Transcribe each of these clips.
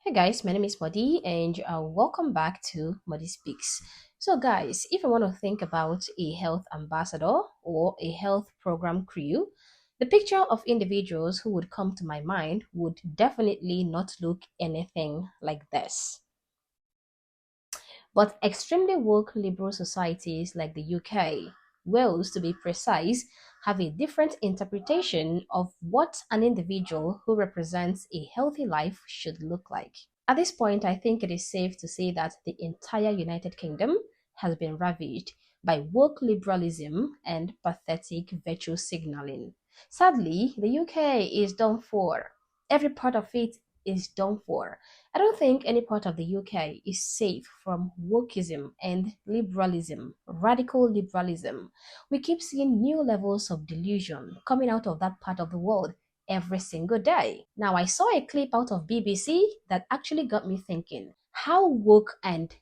Hey guys, my name is Modi and welcome back to Modi Speaks. So guys, if I want to think about a health ambassador or a health program crew, the picture of individuals who would come to my mind would definitely not look anything like this. But extremely woke liberal societies like the UK, Wales to be precise, have a different interpretation of what an individual who represents a healthy life should look like. At this point, I think it is safe to say that the entire United Kingdom has been ravaged by woke liberalism and pathetic virtue signaling. Sadly, the UK is done for. Every part of it is done for. I don't think any part of the UK is safe from wokeism and liberalism, radical liberalism. We keep seeing new levels of delusion coming out of that part of the world every single day. Now, I saw a clip out of BBC that actually got me thinking, how woke and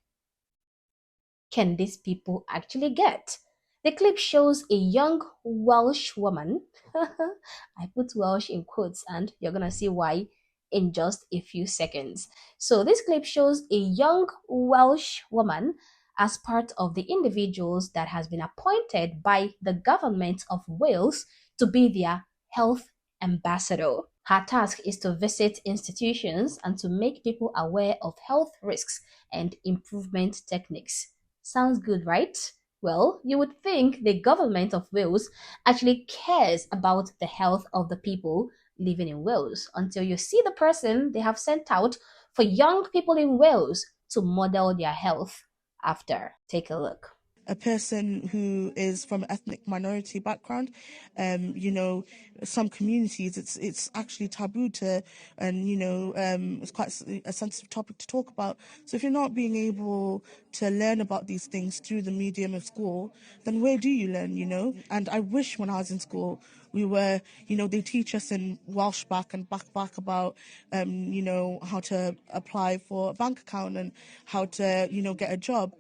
can these people actually get? The clip shows a young Welsh woman. I put Welsh in quotes, and you're gonna see why in just a few seconds. So, this clip shows a young Welsh woman as part of the individuals that has been appointed by the government of Wales to be their health ambassador. Her task is to visit institutions and to make people aware of health risks and improvement techniques. Sounds good, right? Well, you would think the government of Wales actually cares about the health of the people living in Wales until you see the person they have sent out for young people in Wales to model their health after. Take a look. A person who is from an ethnic minority background. You know, some communities it's actually taboo to, and it's quite a sensitive topic to talk about. So if you're not being able to learn about these things through the medium of school, then where do you learn? And I wish when I was in school we were, they teach us in Welsh back and back about, how to apply for a bank account and how to, get a job.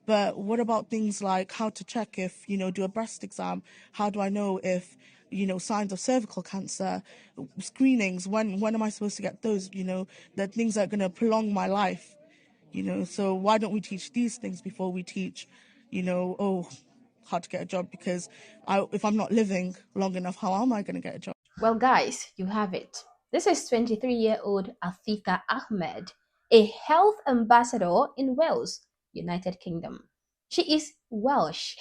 But what about things like how to check if, do a breast exam? How do I know if, signs of cervical cancer, screenings, when am I supposed to get those? The things that are going to prolong my life, So why don't we teach these things before we teach, how to get a job? Because if I'm not living long enough, how am I going to get a job? Well, guys, you have it. This is 23-year-old Afiqa Ahmed, a health ambassador in Wales, United Kingdom. She is Welsh.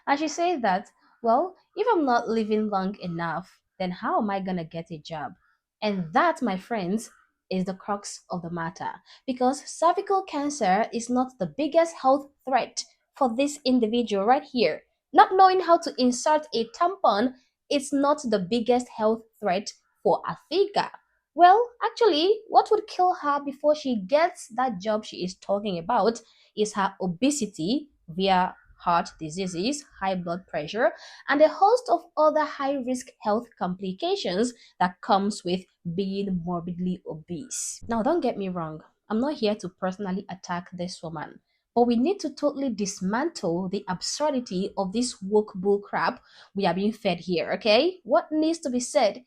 And she says that, well, if I'm not living long enough, then how am I going to get a job? And that, my friends, is the crux of the matter. Because cervical cancer is not the biggest health threat for this individual right here. Not knowing how to insert a tampon, it's not the biggest health threat for Afiga. Well, actually, what would kill her before she gets that job she is talking about is her obesity via heart diseases, high blood pressure, and a host of other high-risk health complications that comes with being morbidly obese. Now, don't get me wrong. I'm not here to personally attack this woman, but we need to totally dismantle the absurdity of this woke bull crap we are being fed here, okay? What needs to be said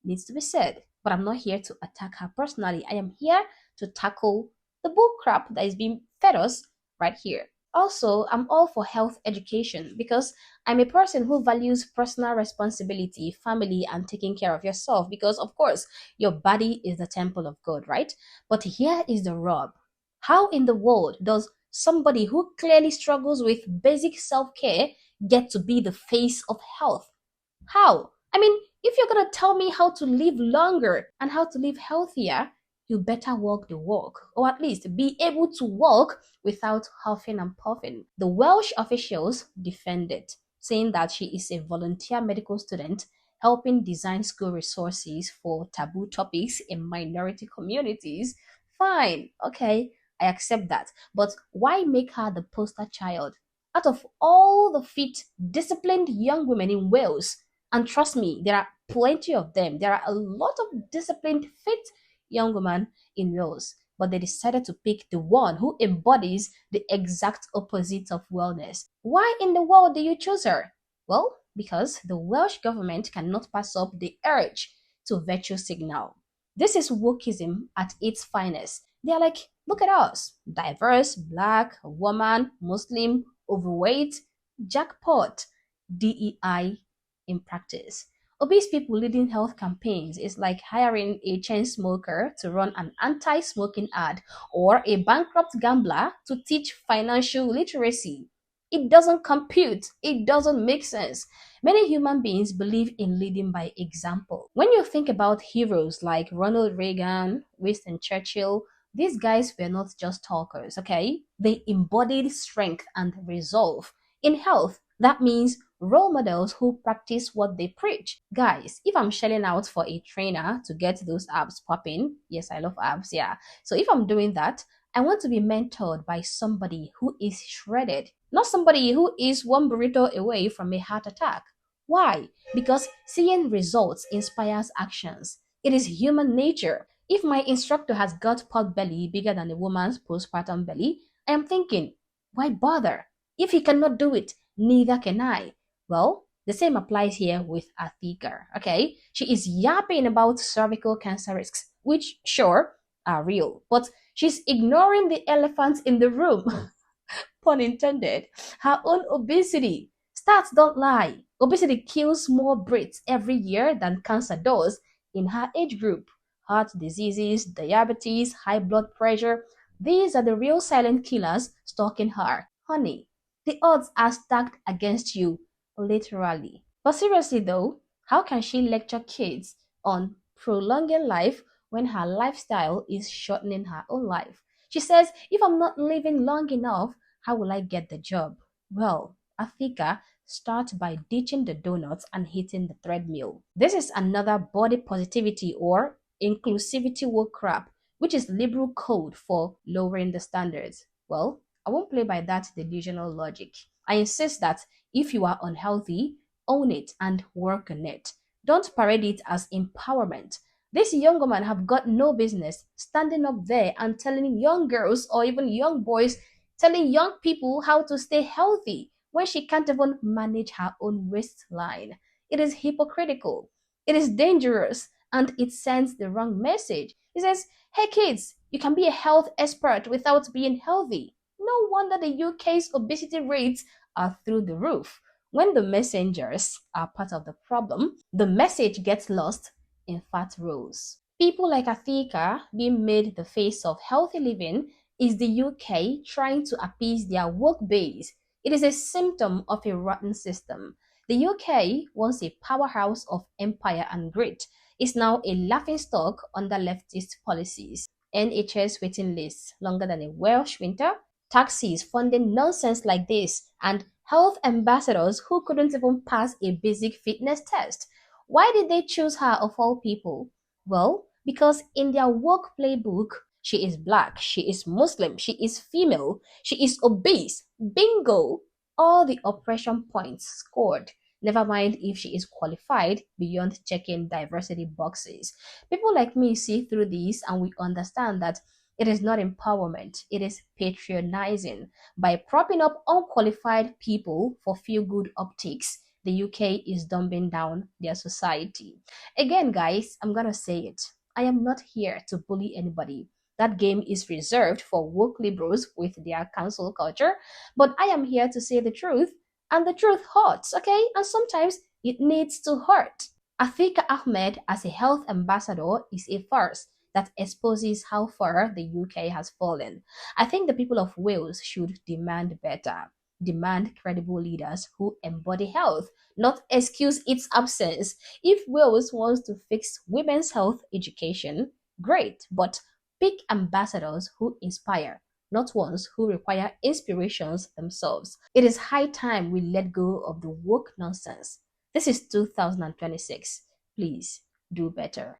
needs to be said. But I'm not here to attack her personally. I am here to tackle the bull crap that is being fed us right here. Also, I'm all for health education because I'm a person who values personal responsibility, family, and taking care of yourself because, of course, your body is the temple of God, right? But here is the rub. How in the world does somebody who clearly struggles with basic self care get to be the face of health? How? I mean, if you're gonna tell me how to live longer and how to live healthier, you better walk the walk, or at least be able to walk without huffing and puffing. The Welsh officials defend it, saying that she is a volunteer medical student helping design school resources for taboo topics in minority communities. Fine, okay, I accept that. But why make her the poster child? Out of all the fit, disciplined young women in Wales, and trust me, there are plenty of them. There are a lot of disciplined, fit young women in Wales. But they decided to pick the one who embodies the exact opposite of wellness. Why in the world do you choose her? Well, because the Welsh government cannot pass up the urge to virtue signal. This is wokeism at its finest. They're like, look at us, diverse, black, woman, Muslim, overweight, jackpot, DEI in practice. Obese people leading health campaigns is like hiring a chain smoker to run an anti smoking ad or a bankrupt gambler to teach financial literacy. It doesn't compute, it doesn't make sense. Many human beings believe in leading by example. When you think about heroes like Ronald Reagan, Winston Churchill, these guys were not just talkers, okay? They embodied strength and resolve. In health, that means role models who practice what they preach. Guys, if I'm shelling out for a trainer to get those abs popping, yes, I love abs, yeah. So if I'm doing that, I want to be mentored by somebody who is shredded, not somebody who is one burrito away from a heart attack. Why? Because seeing results inspires actions. It is human nature. If my instructor has got pot belly bigger than a woman's postpartum belly, I am thinking, why bother? If he cannot do it, neither can I. Well, the same applies here with Athika, okay? She is yapping about cervical cancer risks, which, sure, are real, but she's ignoring the elephant in the room. Pun intended, her own obesity. Stats don't lie. Obesity kills more Brits every year than cancer does in her age group. Heart diseases, diabetes, high blood pressure, these are the real silent killers stalking her. Honey, the odds are stacked against you, literally. But seriously though, how can she lecture kids on prolonging life when her lifestyle is shortening her own life? She says, if I'm not living long enough, how will I get the job? Well, Athika, start by ditching the donuts and hitting the treadmill. This is another body positivity or inclusivity woke crap, which is liberal code for lowering the standards. Well, I won't play by that delusional logic. I insist that if you are unhealthy, own it and work on it. Don't parade it as empowerment. This young woman have got no business standing up there and telling young girls or even young boys, telling young people how to stay healthy when she can't even manage her own waistline. It is hypocritical. It is dangerous and it sends the wrong message. It says, hey kids, you can be a health expert without being healthy. No wonder the UK's obesity rates are through the roof. When the messengers are part of the problem, the message gets lost in fat rolls. People like Athika being made the face of healthy living is the UK trying to appease their woke base. It is a symptom of a rotten system. The UK, once a powerhouse of empire and grit, is now a laughingstock under leftist policies. NHS waiting lists longer than a Welsh winter, taxis funding nonsense like this, and health ambassadors who couldn't even pass a basic fitness test. Why did they choose her of all people? Well, because in their work playbook, she is black, she is Muslim, she is female, she is obese. Bingo! All the oppression points scored. Never mind if she is qualified beyond checking diversity boxes. People like me see through this and we understand that it is not empowerment, it is patronizing. By propping up unqualified people for feel good optics, the UK is dumbing down their society. Again, guys, I'm gonna say it. I am not here to bully anybody. That game is reserved for woke liberals with their cancel culture. But I am here to say the truth, and the truth hurts, okay? And sometimes it needs to hurt. Afika Ahmed as a health ambassador is a farce that exposes how far the UK has fallen. I think the people of Wales should demand better. Demand credible leaders who embody health, not excuse its absence. If Wales wants to fix women's health education, great, but pick ambassadors who inspire, not ones who require inspirations themselves. It is high time we let go of the woke nonsense. This is 2026. Please do better.